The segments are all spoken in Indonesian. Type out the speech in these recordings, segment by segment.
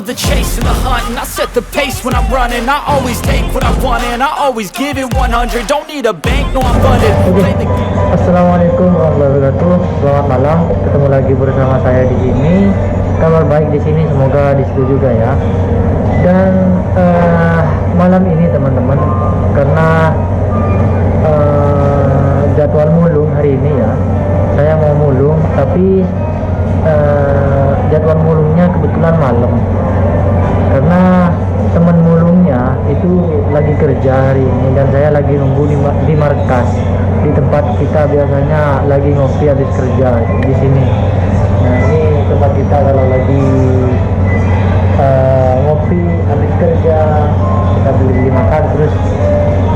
the chase and the hunt, and I set the pace when I'm running. I always take what I want and I always give it 100. Don't need a bank, no I'm funded. Play the game. Assalamualaikum warahmatullahi wabarakatuh. Selamat malam. Ketemu lagi bersama saya di sini. Kabar baik di sini, semoga di situ juga ya. Dan malam ini teman-teman, karena jadwal mulung hari ini ya, saya mau mulung, tapi jadwal mulungnya kebetulan malam, karena teman mulungnya itu lagi kerja hari ini dan saya lagi nunggu di markas, di tempat kita biasanya lagi ngopi habis kerja di sini. Nah, ini tempat kita kalau lagi ngopi habis kerja, kita beli makan terus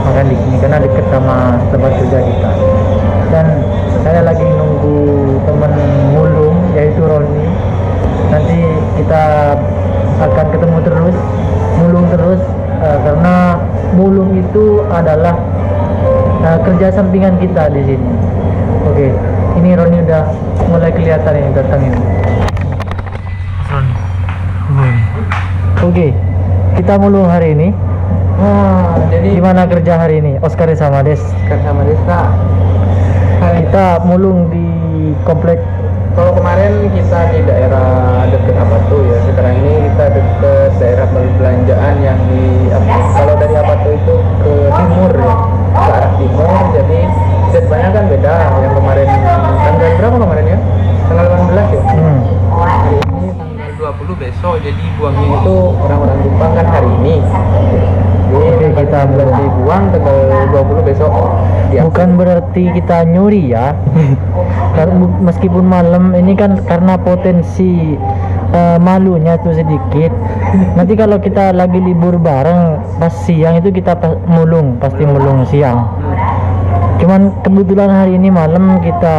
makan di sini karena dekat sama tempat kerja kita. Dan saya lagi nunggu teman mulung yaitu Roni. Nanti kita akan ketemu terus, mulung terus, karena mulung itu adalah kerja sampingan kita di sini. Oke, ini Roni udah mulai kelihatan ini datang ini. Oke, kita mulung hari ini. Jadi gimana kerja hari ini, Oscar sama Des? Kak. Kita mulung di komplek. Kalau kemarin kita di daerah dekat Apatu ya, sekarang ini kita dekat daerah perbelanjaan yang di kalau dari Apatu itu ke timur ya, ke arah timur. Jadi depannya kan beda. Yang kemarin tanggal berapa kemarin ya? Tanggal 18 ya. Hari ini tanggal 20 besok. Jadi buangnya itu orang-orang Jepang kan hari ini. Oke, kita berarti buang tanggal 20 besok. Bukan berarti kita nyuri ya. Meskipun malam ini kan karena potensi malunya itu sedikit. Nanti kalau kita lagi libur bareng pas siang itu kita pasti mulung siang. Cuman kebetulan hari ini malam kita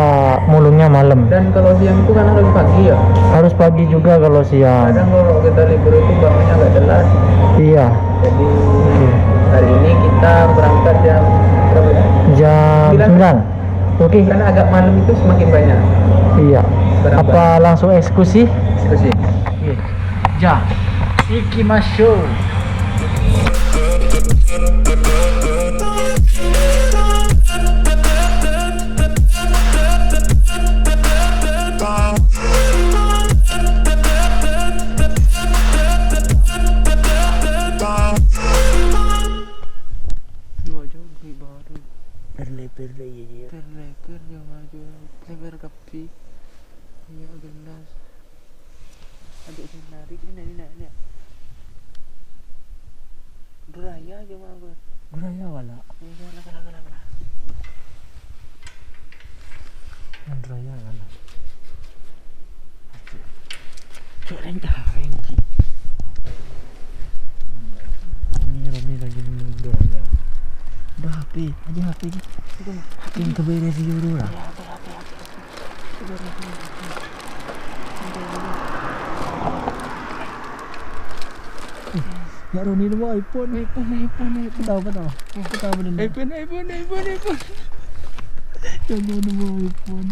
mulungnya malam. Dan kalau siang itu kan harus pagi ya. Harus pagi juga kalau siang. Kadang kalau kita libur itu bangunnya nggak jelas. Iya. Jadi hari ini kita berangkat jam berapa ya? Jam 9. Oke. Karena agak malam itu semakin banyak. Iya. Apa langsung eksekusi? Eksekusi. Oke. Ja. Ikimashou. Perle maju lebar kapi ya gelas ada menarik ini Geraya aja mah gue Geraya wala. Geraya wala. Coreng. Ini Romi lagi nunggu Geraya. Dah HP yang keberes dulu lah. Ya Roni lu iPhone. Tahu betul. Kita benar. iPhone. Coba dulu iPhone.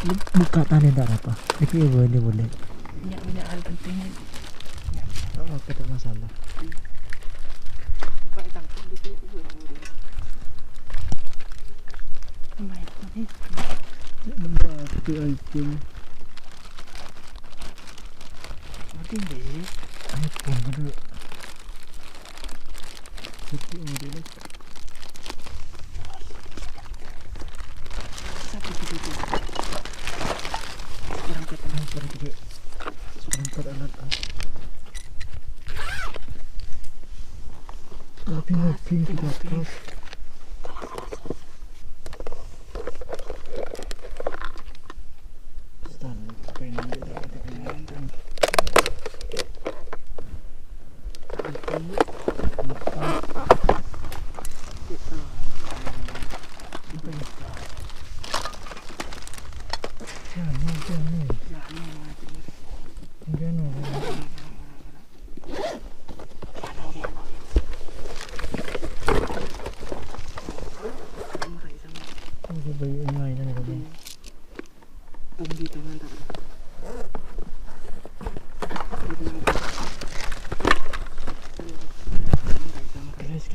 Lu buka tali tak apa? Tapi boleh. Banyak hal penting. Oh, tidak masalah. Pak tangkap di situ gue. Itu iPhone. Mungkin deh. iPhone dulu. Satu model. Satu itu. Perangkat alat. Ngopi kita terus.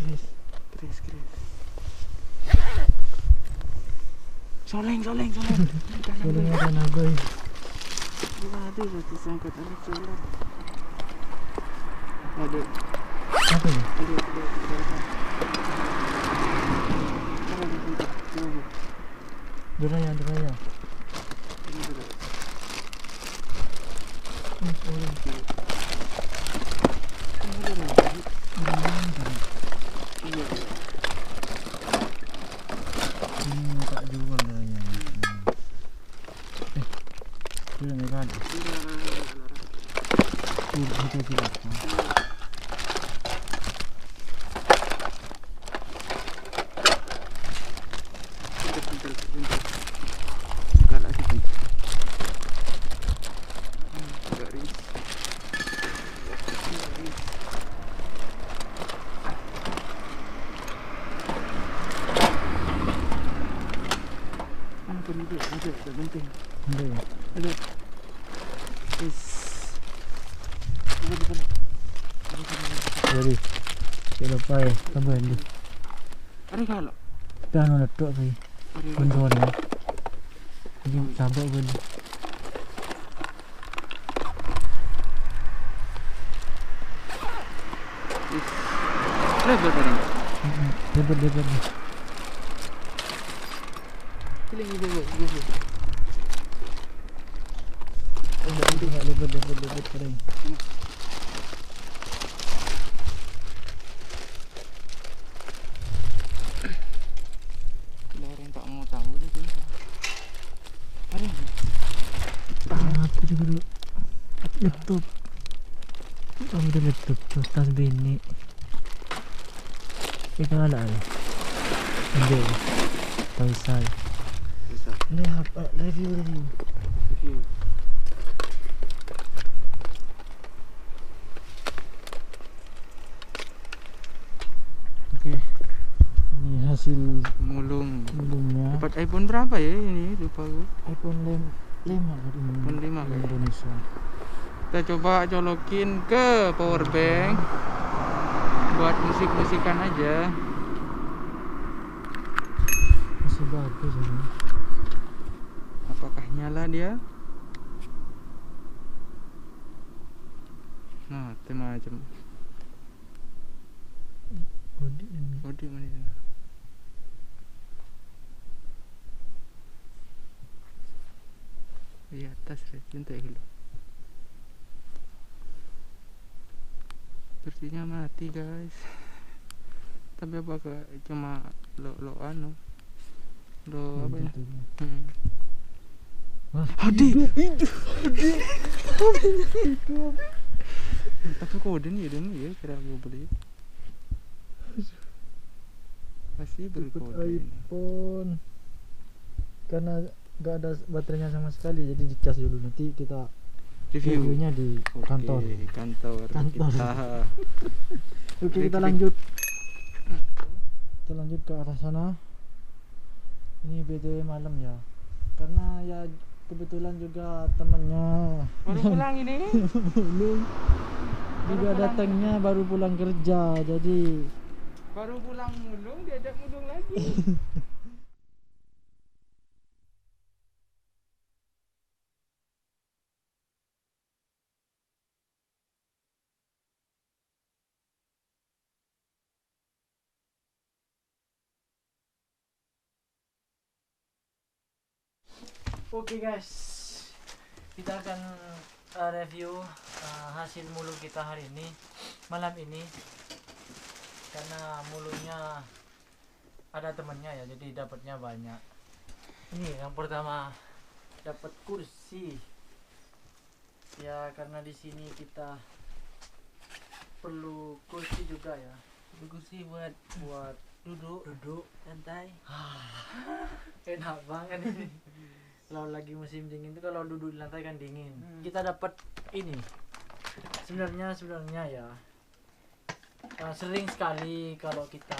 Chris. Soleng. Soleng ada nagoy. Ada satu sangkut ada soleng. Ada. Apa ini? Duraya. Ini tak jual duranya. Sudah ni kan? Tidak. Ada. Jadi, kita lupa ya, tambah ini. Ada kalau. Kita anu letuk sih, konsolnya. Jadi tabak pun. Lebar tadi. Lebar. Pilih ibu. Enggak lebar kering. Orang tak mau tahu dia. Ada. Aku juga dulu laptop. Kamu udah laptop tuh tas bini. Kita ala. Ambil. Faisal. Lihat review. Oke. Ini hasil mulungnya. Dapat iPhone berapa ya ini? Lupa gue. iPhone 5 iPhone 5 kan? Indonesia. Kita coba colokin ke power bank buat musik-musikan aja. Masih bagus ini. Apakah nyala dia? Nah, itu macam. Odi mana sana? Di atas deh, jentai dulu. Bersihnya mati guys. Tapi apakah cuma lo anu? Lo apa ya? Hidup. Tapi kode nih ya kira gue beli. Pasti berkode ini. iPhone karena nggak ada baterainya sama sekali, jadi dicas dulu, nanti kita reviewnya di kantor. Kantor. Kita. Oke, kita lanjut ke arah sana. Ini BTW malam ya, karena ya kebetulan juga temannya Baru pulang ini. belum juga datangnya baru pulang kerja, jadi Baru pulang mulung, diajak mulung lagi. Oke guys, kita akan review hasil mulung kita hari ini, malam ini. Karena mulungnya ada temannya ya, jadi dapatnya banyak. Ini yang pertama, dapat kursi. Ya karena di sini kita perlu kursi juga ya. Kursi buat duduk santai. Enak banget ini. Kalau lagi musim dingin itu kalau duduk di lantai kan dingin. Kita dapat ini. Sebenarnya ya sering sekali kalau kita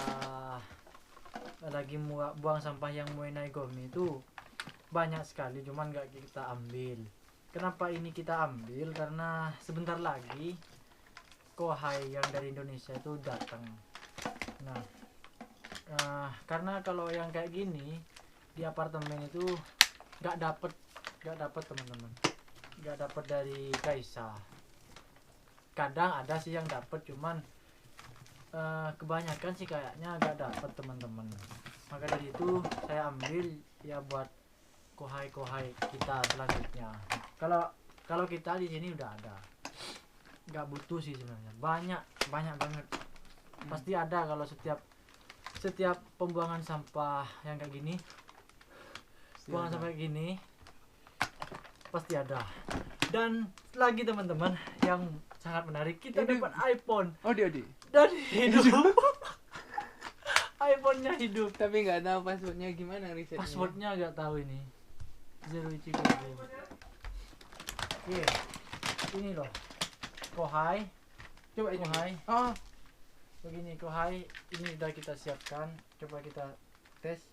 lagi buang sampah yang mau naik gomni itu banyak sekali, cuman nggak kita ambil. Kenapa ini kita ambil? Karena sebentar lagi Kohai yang dari Indonesia itu datang. Nah, karena kalau yang kayak gini di apartemen itu nggak dapet teman-teman, nggak dapet dari Kaisa. Kadang ada sih yang dapet, cuman kebanyakan sih kayaknya nggak dapet teman-teman. Maka dari itu saya ambil ya buat kohai kita selanjutnya. Kalau kita di sini udah ada, nggak butuh sih sebenarnya, banyak banget. Pasti ada kalau setiap pembuangan sampah yang kayak gini, buangan sampah kayak gini pasti ada. Dan lagi teman-teman yang sangat menarik, kita dapat iPhone. Oh dia Dan hidup. iPhone-nya hidup. tapi nggak tahu passwordnya gimana risetnya. Passwordnya nggak tahu ini. Zero Ichigo. Oke, ini loh kohai. Coba ini. Kohai. Oh, Begini kohai, ini udah kita siapkan. Coba kita tes.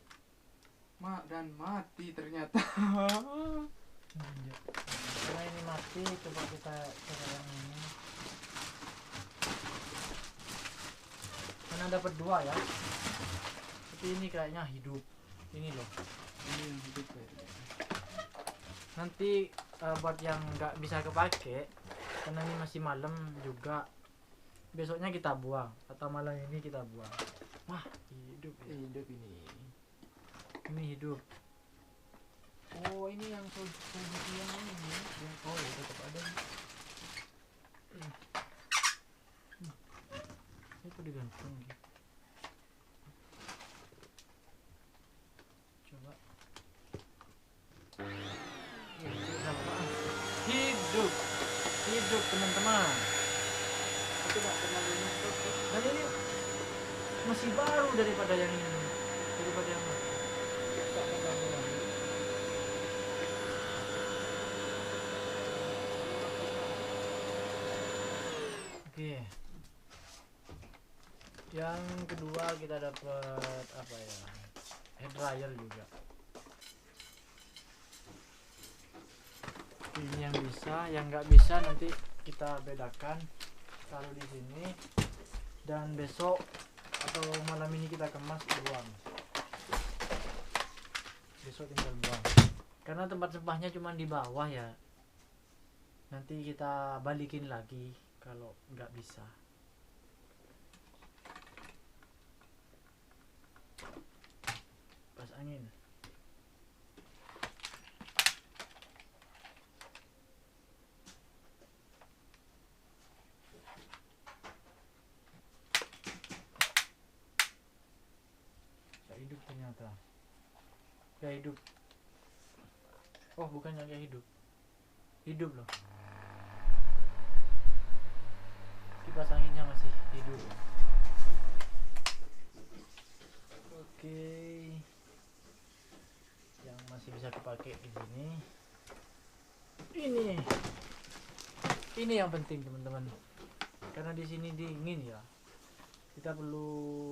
dan mati ternyata. Karena ini mati, coba kita coba yang ini. Karena dapat 2 ya. Tapi ini kayaknya hidup. Ini loh. Ini yang hidup ya. Nanti buat yang nggak bisa kepake, karena ini masih malam juga, besoknya kita buang atau malam ini kita buang. Wah, hidup ya. Hidup ini. Ini hidup. Oh ini yang solusi yang ini. Oh ya tetap ada. Itu digantung gitu. Coba. Ya, hidup teman-teman. Itu nggak terlalu nusuk. Dan ini masih baru daripada yang ini, daripada yang lain. Oke. Yang kedua kita dapat apa ya? Hair dryer juga. Ini yang bisa, yang nggak bisa nanti kita bedakan taruh di sini, dan besok atau malam ini kita kemas buang. Besok tinggal buang. Karena tempat sampahnya cuma di bawah ya. Nanti kita balikin lagi kalau nggak bisa. Pas angin. Hidup ternyata. Ya hidup. Oh bukannya kayak hidup. Hidup loh. Kipas anginnya masih hidup. Oke. Yang masih bisa dipakai di sini. Ini yang penting teman-teman. Karena di sini dingin ya. Kita perlu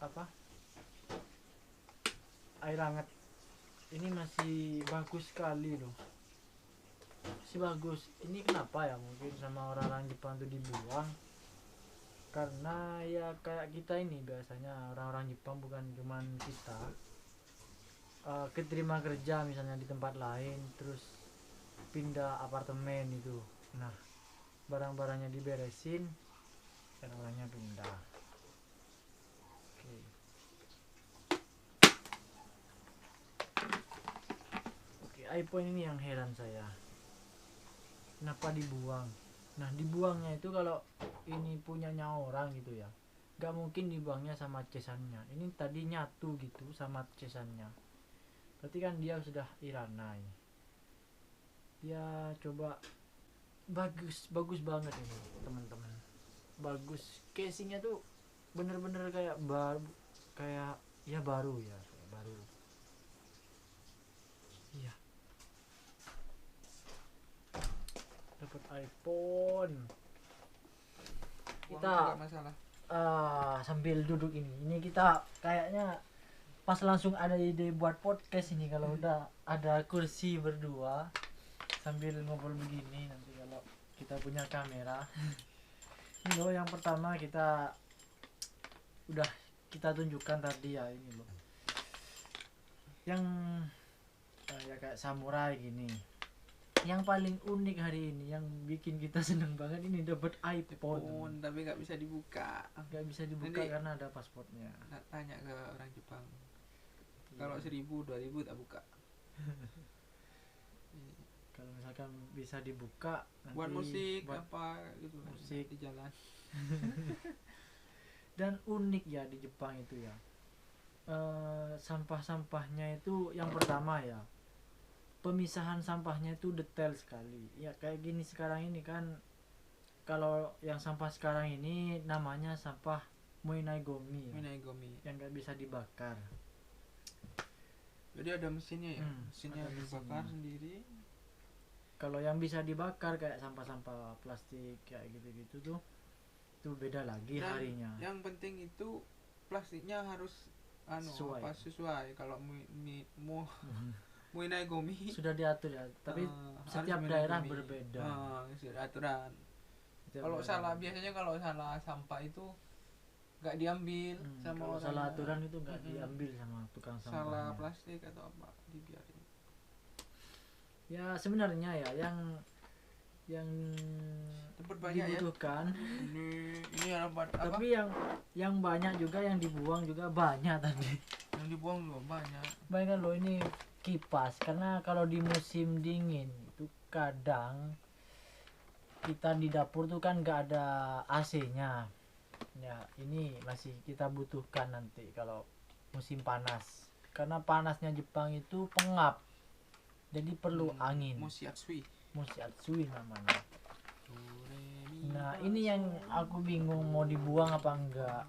apa? Air hangat. Ini masih bagus sekali loh. Masih bagus. Ini kenapa ya? Mungkin sama orang-orang Jepang tuh dibuang. Karena ya kayak kita ini biasanya orang-orang Jepang, bukan cuman kita, keterima kerja misalnya di tempat lain, terus pindah apartemen itu. Nah, barang-barangnya diberesin, dan orangnya pindah. Oke. iPhone ini yang heran saya, kenapa dibuang. Nah dibuangnya itu kalau ini punyanya orang gitu ya, gak mungkin dibuangnya sama cesannya. Ini tadi nyatu gitu sama cesannya, berarti kan dia sudah irana ini. Ya coba, bagus banget ini teman-teman, bagus. Casingnya tuh bener-bener kayak baru, kayak ya baru ya, kayak baru. Iya, dapat iPhone. Kita masalah. Sambil duduk ini kita kayaknya pas langsung ada ide buat podcast ini kalau udah ada kursi berdua sambil ngobrol begini. Nanti kalau kita punya kamera ini loh, yang pertama kita udah kita tunjukkan tadi ya ini loh. Yang ya kayak samurai gini. Yang paling unik hari ini yang bikin kita seneng banget ini dapat iPhone. Tapi nggak bisa dibuka. Nggak bisa dibuka Nanti karena ada pasportnya. tanya ke orang Jepang. Kalau 1.000 2.000 tak buka. Kalau misalkan bisa dibuka nanti Buat musik buat apa gitu. musik. Di jalan. Dan unik ya di Jepang itu ya. Sampah-sampahnya itu yang pertama ya. Pemisahan sampahnya itu detail sekali. Ya kayak gini sekarang ini kan, kalau yang sampah sekarang ini namanya sampah moinai gomi ya, Minagomi. yang nggak bisa dibakar. Jadi ada mesinnya ya. Mesinnya ada dibakar mesinnya. sendiri. Kalau yang bisa dibakar kayak sampah-sampah plastik kayak gitu-gitu tuh, itu beda lagi Dan harinya. yang penting itu plastiknya harus Sesuai. sesuai. Kalau Minagomi Sudah diatur ya, tapi harus setiap Minagomi. daerah berbeda. Sudah aturan. Setiap Kalau daerah salah berbeda. biasanya kalau salah sampah itu nggak diambil sama kalau orang. salah aturan itu nggak Mm-mm. diambil sama tukang Salah sampahnya. plastik atau apa dibiarin. Ya sebenarnya ya yang Tempat banyak ya. dibutuhkan, Ini apa? tapi yang banyak juga yang dibuang juga banyak tadi. Yang dibuang juga banyak. Bayangkan loh ini kipas, karena kalau di musim dingin itu kadang kita di dapur tuh kan nggak ada AC-nya. Ya ini masih kita butuhkan nanti kalau musim panas, karena panasnya Jepang itu pengap, jadi perlu angin. Musi Atsui. Atsui namanya. Nah ini yang aku bingung mau dibuang apa enggak,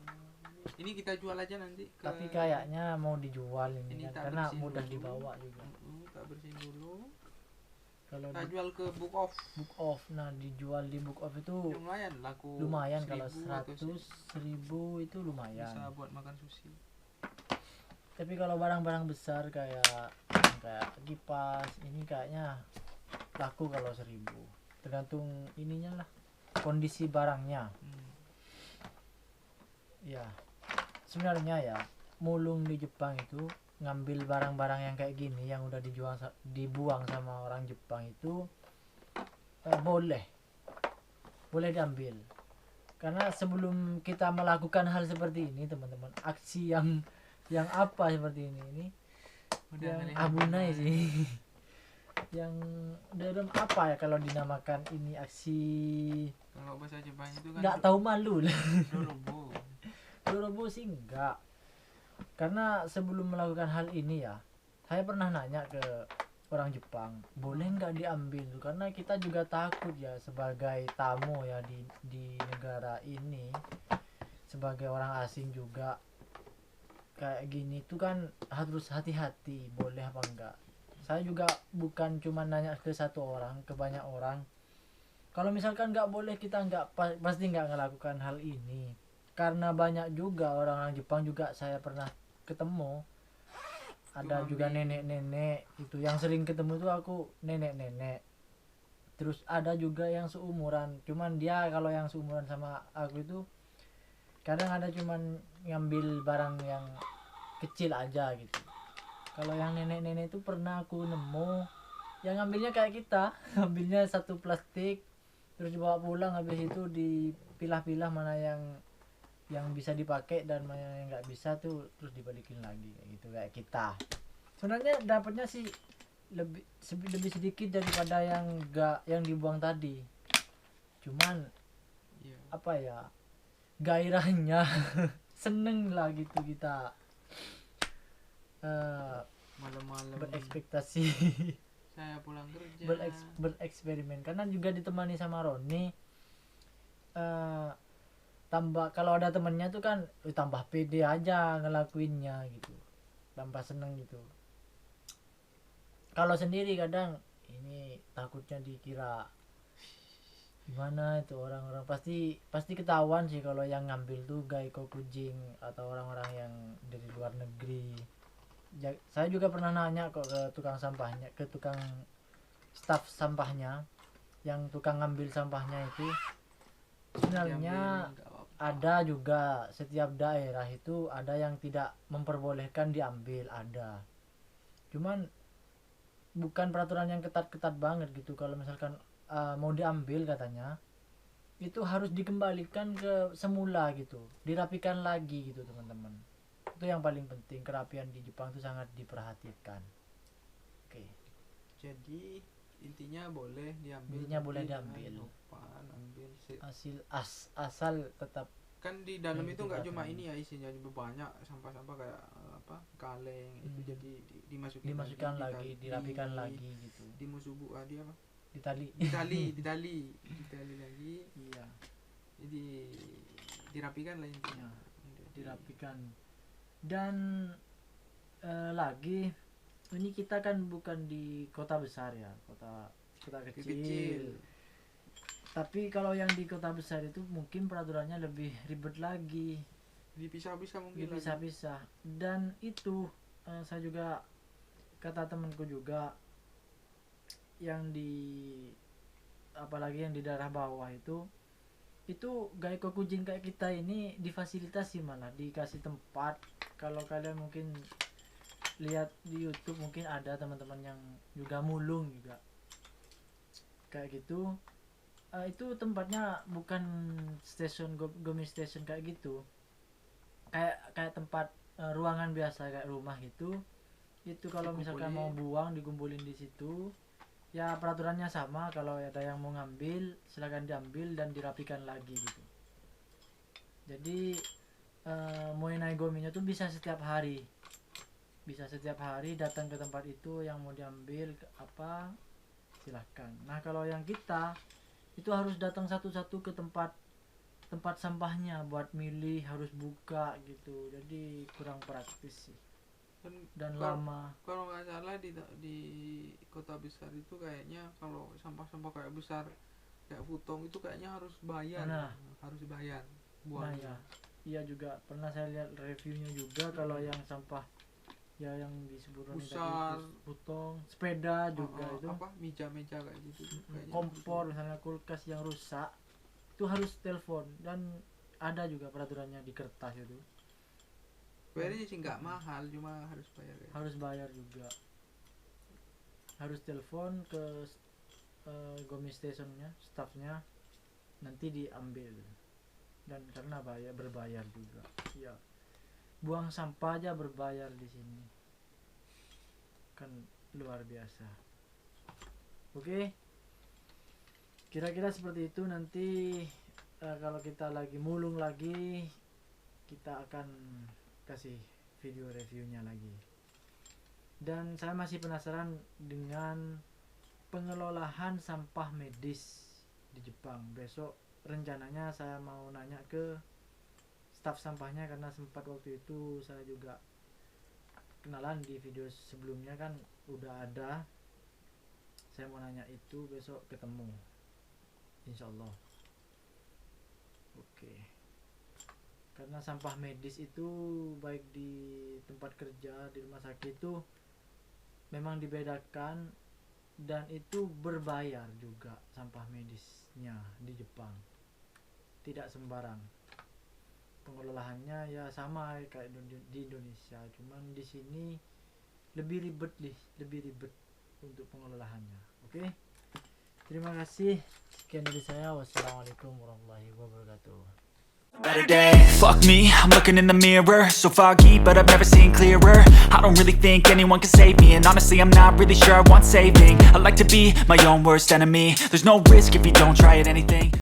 Ini kita jual aja nanti ke tapi kayaknya mau dijual ini Ini kan, tak karena bersihin mudah dulu. dibawa juga. Tak bersihin dulu. Kalau Kita di jual ke Book Off. book off, nah dijual di book off itu Lumayan laku. lumayan, kalau 1.000 atau 100.000 itu lumayan. bisa buat makan sushi. Tapi kalau barang-barang besar kayak kipas ini kayaknya laku kalau 1.000, tergantung ininya lah, kondisi barangnya. Ya sebenarnya ya mulung di Jepang itu ngambil barang-barang yang kayak gini yang udah dibuang sama orang Jepang itu boleh diambil, karena sebelum kita melakukan hal seperti ini teman-teman, aksi yang apa seperti ini yang abunai sih yang dalam apa ya kalau dinamakan ini aksi, Kalau bahasa Jepang itu kan nggak tahu malu lah. dorobo. Dorobo sih enggak, karena sebelum melakukan hal ini ya saya pernah nanya ke orang Jepang, boleh nggak diambil, karena kita juga takut ya sebagai tamu ya di negara ini, sebagai orang asing juga kayak gini tuh kan harus hati-hati boleh apa enggak. Saya juga bukan cuma nanya ke satu orang, ke banyak orang. Kalau misalkan nggak boleh, kita pasti nggak melakukan hal ini, karena banyak juga orang-orang Jepang juga saya pernah ketemu, ada juga nenek-nenek itu yang sering ketemu tuh aku, nenek-nenek. Terus ada juga yang seumuran, cuman dia kalau yang seumuran sama aku itu kadang ada cuman ngambil barang yang kecil aja gitu. Kalau yang nenek-nenek itu pernah aku nemu yang ngambilnya kayak kita, ngambilnya satu plastik terus dibawa pulang, habis itu dipilah-pilah mana yang bisa dipakai dan mana yang nggak bisa tuh, terus dibalikin lagi kayak gitu, kayak kita. Sebenarnya dapatnya sih lebih sedikit daripada yang dibuang tadi, cuman Iya. apa ya, gairahnya seneng lah gitu kita Malam-malam berekspektasi saya pulang kerja. bereksperimen, karena juga ditemani sama Roni. Tambah kalau ada temennya tuh kan tambah pede aja ngelakuinnya gitu, tambah seneng gitu. Kalau sendiri kadang ini takutnya dikira gimana itu, orang-orang pasti ketahuan sih kalau yang ngambil tuh gaiko kucing atau orang-orang yang dari luar negeri. Saya juga pernah nanya kok ke tukang sampahnya, ke tukang staf sampahnya, yang tukang ngambil sampahnya itu sebenarnya ada juga setiap daerah itu ada yang tidak memperbolehkan diambil, ada. Cuman bukan peraturan yang ketat-ketat banget gitu. Kalau misalkan mau diambil katanya itu harus dikembalikan ke semula gitu, dirapikan lagi gitu teman-teman. Itu yang paling penting, kerapian di Jepang itu sangat diperhatikan. Oke. Jadi intinya boleh diambil. Intinya tapi boleh jangan diambil. lupa ambil Asal tetap kan di dalam yang itu nggak cuma dikatakan. ini ya, isinya banyak sampah-sampah kayak kaleng itu jadi dimasukkan lagi, dirapikan lagi gitu. di musubu di apa Ditali. ditali lagi, Iya, jadi dirapikan lah intinya. dirapikan. Dan lagi ini kita kan bukan di kota besar ya, kota kecil. Tapi kalau yang di kota besar itu mungkin peraturannya lebih ribet lagi, dipisah-pisah mungkin lagi. dipisah-pisah. Dan itu saya juga, kata temanku juga yang apalagi yang di daerah bawah itu gaeko kucing kayak kita ini difasilitasi, malah dikasih tempat. Kalau kalian mungkin lihat di YouTube mungkin ada teman-teman yang juga mulung juga kayak gitu. Itu tempatnya bukan stasiun Gomi Station kayak gitu, kayak tempat ruangan biasa kayak rumah gitu. Itu kalau misalkan mau buang dikumpulin di situ. Ya peraturannya sama, kalau ada yang mau ngambil silakan diambil dan dirapikan lagi gitu. Jadi Moenai Gominya tuh bisa setiap hari datang ke tempat itu, yang mau diambil apa silahkan. Nah kalau yang kita itu harus datang satu-satu ke tempat sampahnya buat milih, harus buka gitu. Jadi kurang praktis sih dan lama. Kalau nggak salah di kota besar itu kayaknya kalau sampah-sampah kayak besar kayak Putong itu kayaknya harus bayar. Harus bayar buangnya. Iya juga pernah saya lihat reviewnya juga. Kalau yang sampah ya yang disebut besar, Putong, sepeda juga itu meja-meja kayak gitu, kompor misalnya kulkas yang rusak itu harus telepon. Dan ada juga peraturannya di kertas itu. Bayarnya sih nggak mahal, cuma harus bayar ya. Harus bayar juga, harus telepon ke Gomi Stationnya, staffnya, nanti diambil. Dan karena berbayar juga ya, buang sampah aja berbayar di sini kan, luar biasa. Oke, kira-kira seperti itu. Nanti kalau kita lagi mulung lagi, kita akan kasih video reviewnya lagi. Dan saya masih penasaran dengan pengelolaan sampah medis di Jepang. Besok rencananya saya mau nanya ke staf sampahnya, karena sempat waktu itu saya juga kenalan di video sebelumnya kan udah ada. Saya mau nanya itu besok ketemu insyaallah. Oke. Karena sampah medis itu baik di tempat kerja, di rumah sakit itu memang dibedakan, dan itu berbayar juga sampah medisnya di Jepang. Tidak sembarang. Pengelolaannya ya sama kayak di Indonesia, cuman di sini lebih ribet untuk pengelolaannya. Oke. Terima kasih. Sekian dari saya. Wassalamualaikum warahmatullahi wabarakatuh. Better day. Fuck me, I'm looking in the mirror. So foggy, but I've never seen clearer. I don't really think anyone can save me, and honestly I'm not really sure I want saving. I like to be my own worst enemy. There's no risk if you don't try at anything.